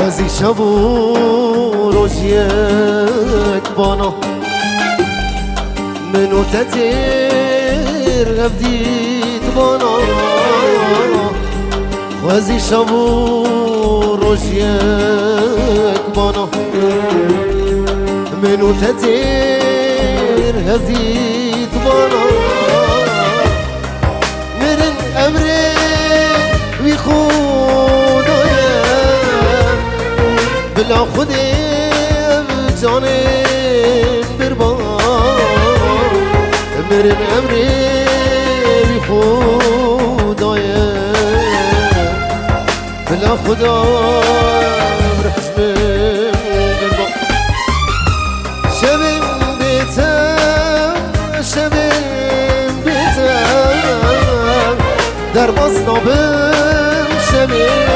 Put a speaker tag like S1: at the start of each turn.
S1: خوزی شب و روز یک بانا منو تتیر غفدید بانا خوزی شب و روز یک بانا منو تتیر غفدید بانا مرن امره وی خدایم بلا خودم جانم بربان مرن امره وی خدایم بلا خدایم رحمم بربان شبم بیتم شبم بیتم در باز نابم شبم